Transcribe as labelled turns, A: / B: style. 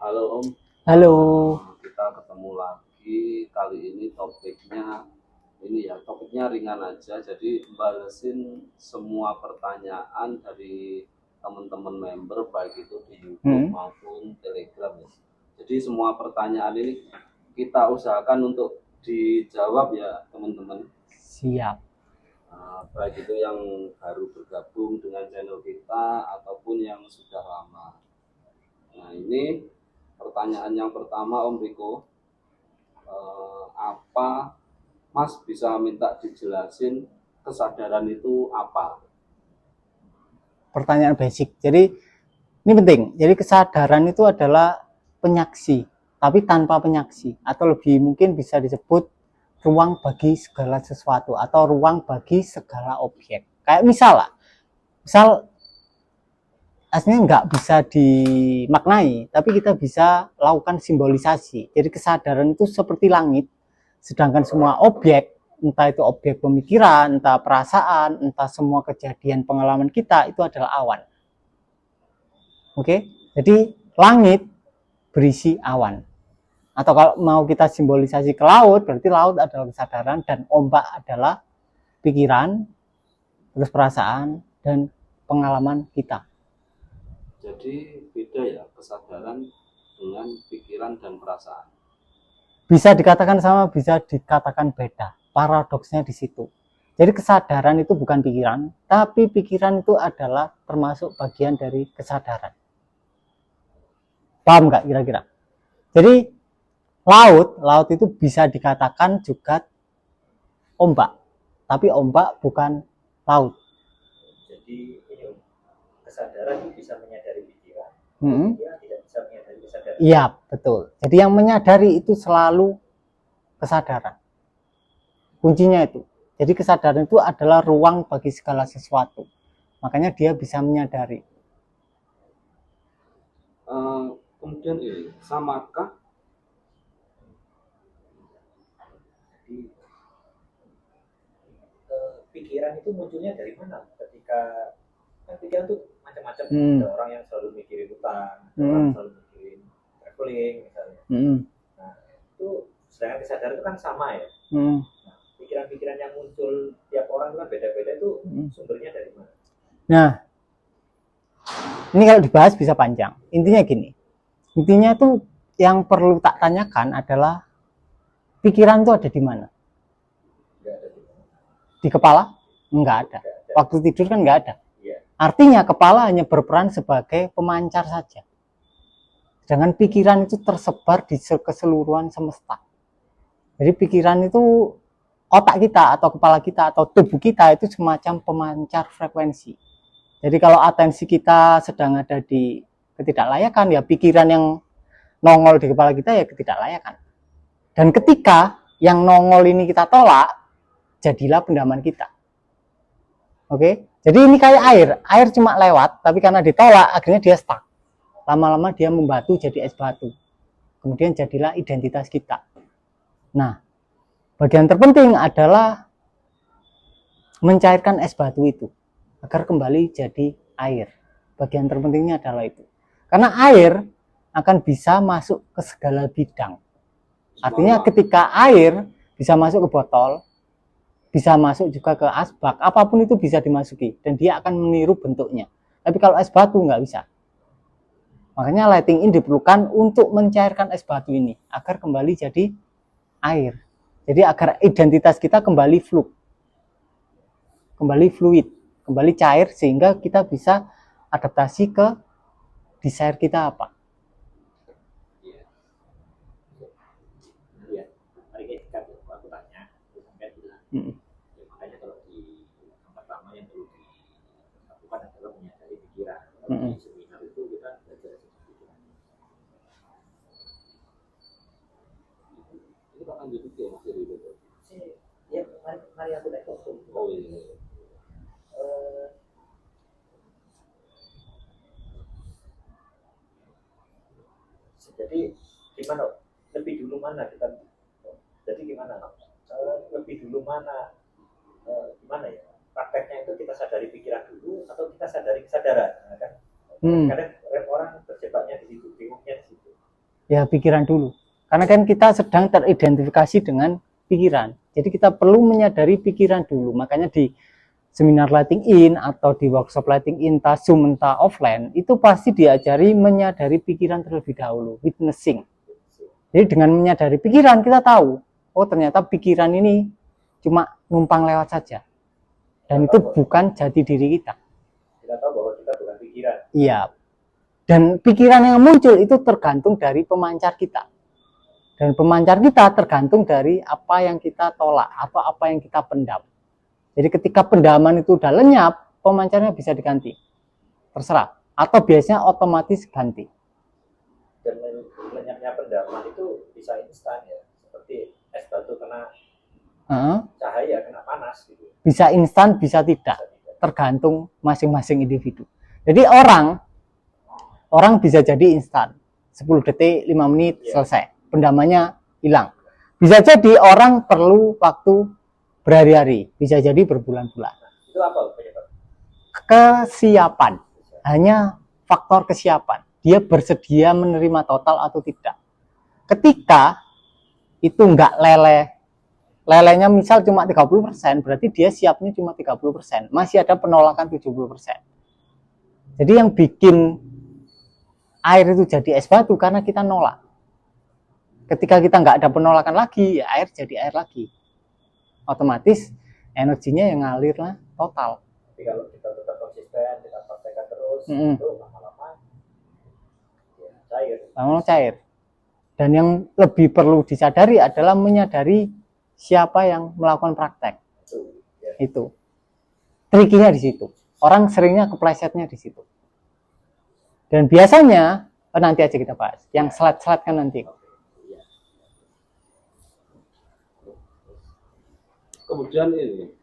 A: Halo Om.
B: Halo.
A: Kita ketemu lagi. Kali ini topiknya ringan aja. Jadi balesin semua pertanyaan dari teman-teman member baik itu di YouTube maupun Telegram ya. Jadi semua pertanyaan ini kita usahakan untuk dijawab ya teman-teman.
B: Siap.
A: Baik itu yang baru bergabung dengan channel kita ataupun yang sudah lama. Nah ini pertanyaan yang pertama Om Riko, apa Mas bisa minta dijelasin kesadaran itu apa?
B: Pertanyaan basic. Jadi ini penting. Jadi kesadaran itu adalah penyaksi, tapi tanpa penyaksi, atau lebih mungkin bisa disebut ruang bagi segala sesuatu atau ruang bagi segala objek. Kayak misal aslinya nggak bisa dimaknai, tapi kita bisa lakukan simbolisasi. Jadi kesadaran itu seperti langit, sedangkan semua objek, entah itu objek pemikiran, entah perasaan, entah semua kejadian pengalaman kita, itu adalah awan. Oke, jadi langit berisi awan. Atau kalau mau kita simbolisasi ke laut, berarti laut adalah kesadaran dan ombak adalah pikiran, terus perasaan, dan pengalaman kita.
A: Jadi beda ya kesadaran dengan pikiran dan perasaan.
B: Bisa dikatakan sama, bisa dikatakan beda. Paradoksnya di situ. Jadi kesadaran itu bukan pikiran, tapi pikiran itu adalah termasuk bagian dari kesadaran. Paham nggak kira-kira? Jadi laut itu bisa dikatakan juga ombak, tapi ombak bukan laut.
C: Jadi ini kesadaran itu bisa menyadari pikiran, pikiran tidak bisa menyadari kesadaran.
B: Iya, betul. Jadi yang menyadari itu selalu kesadaran. Kuncinya itu. Jadi kesadaran itu adalah ruang bagi segala sesuatu. Makanya dia bisa menyadari.
A: Kemudian ini, samakah?
C: Jadi pikiran itu munculnya dari mana? Ketika kan pikiran itu macam-macam. Ada orang yang selalu mikirin utang, orang selalu mikirin traveling misalnya. Nah itu sedangkan kesadaran itu kan sama ya. Nah, pikiran-pikiran yang muncul tiap orang itu kan beda-beda, itu sumbernya dari mana?
B: Nah, ini kalau dibahas bisa panjang. Intinya gini. Intinya tuh yang perlu tak tanyakan adalah pikiran itu ada di mana? Di kepala? Enggak ada. Waktu tidur kan enggak ada. Artinya kepala hanya berperan sebagai pemancar saja. Sedangkan pikiran itu tersebar di keseluruhan semesta. Jadi pikiran itu otak kita atau kepala kita atau tubuh kita itu semacam pemancar frekuensi. Jadi kalau atensi kita sedang ada di ketidaklayakan, ya pikiran yang nongol di kepala kita ya ketidaklayakan. Dan ketika yang nongol ini kita tolak, jadilah pendaman kita. Oke, jadi ini kayak air cuma lewat, tapi karena ditolak akhirnya dia stuck. Lama-lama dia membatu jadi es batu. Kemudian jadilah identitas kita. Nah, bagian terpenting adalah mencairkan es batu itu agar kembali jadi air. Bagian terpentingnya adalah itu. Karena air akan bisa masuk ke segala bidang. Artinya ketika air bisa masuk ke botol, bisa masuk juga ke asbak, apapun itu bisa dimasuki dan dia akan meniru bentuknya. Tapi kalau es batu nggak bisa. Makanya lighting in diperlukan untuk mencairkan es batu ini agar kembali jadi air. Jadi agar identitas kita kembali fluid, kembali cair sehingga kita bisa adaptasi ke desire kita apa.
C: Ya, hari ini kan aku tanya, sampai bilang. Makanya kalau di yang pertama yang perlu dilakukan adalah menyadari pikiran. Di seminar itu kita belajar pikiran.
A: Ini tak lanjut itu ya Mas Riko?
C: Ya, mari aku naik kostum.
A: Oh iya.
C: Jadi gimana? Lebih dulu mana kita? Jadi gimana? Lebih dulu mana? Gimana ya? Prakteknya itu kita sadari pikiran dulu atau kita sadari kesadaran, kan? Kadang orang terjebaknya di situ, bingungnya di situ.
B: Ya pikiran dulu. Karena kan kita sedang teridentifikasi dengan pikiran. Jadi kita perlu menyadari pikiran dulu. Makanya di seminar lighting in atau di workshop lighting in, entah Zoom, entah offline, itu pasti diajari menyadari pikiran terlebih dahulu, witnessing. Jadi dengan menyadari pikiran kita tahu, oh ternyata pikiran ini cuma numpang lewat saja. Dan itu bukan jati diri kita.
C: Kita tahu bahwa kita bukan pikiran.
B: Iya. Dan pikiran yang muncul itu tergantung dari pemancar kita. Dan pemancar kita tergantung dari apa yang kita tolak, apa yang kita pendam. Jadi ketika pendaman itu udah lenyap, pemancarnya bisa diganti. Terserah. Atau biasanya otomatis ganti.
C: Dan lenyapnya pendaman itu bisa instan ya. Seperti es batu kena cahaya, kena panas gitu.
B: Bisa instan, bisa tidak. Tergantung masing-masing individu. Jadi orang bisa jadi instan. 10 detik, 5 menit, selesai. Pendamannya hilang. Bisa jadi orang perlu waktu berhari-hari, bisa jadi berbulan-bulan.
C: Itu apa penyebab?
B: Kesiapan, hanya faktor kesiapan. Dia bersedia menerima total atau tidak. Ketika itu enggak lelenya misal cuma 30%, berarti dia siapnya cuma 30%. Masih ada penolakan 70%. Jadi yang bikin air itu jadi es batu karena kita nolak. Ketika kita nggak ada penolakan lagi, ya air jadi air lagi. Otomatis energinya yang ngalir lah total.
C: Tapi kalau kita tetap konsisten, kita praktekkan terus, itu lama-lama ya, cair.
B: Lama-lama cair. Dan yang lebih perlu disadari adalah menyadari siapa yang melakukan praktek. Itu. Trikinya di situ. Orang seringnya keplesetnya di situ. Dan biasanya, nanti aja kita bahas. Yang slide-slide kan nanti.
A: Kemudian ini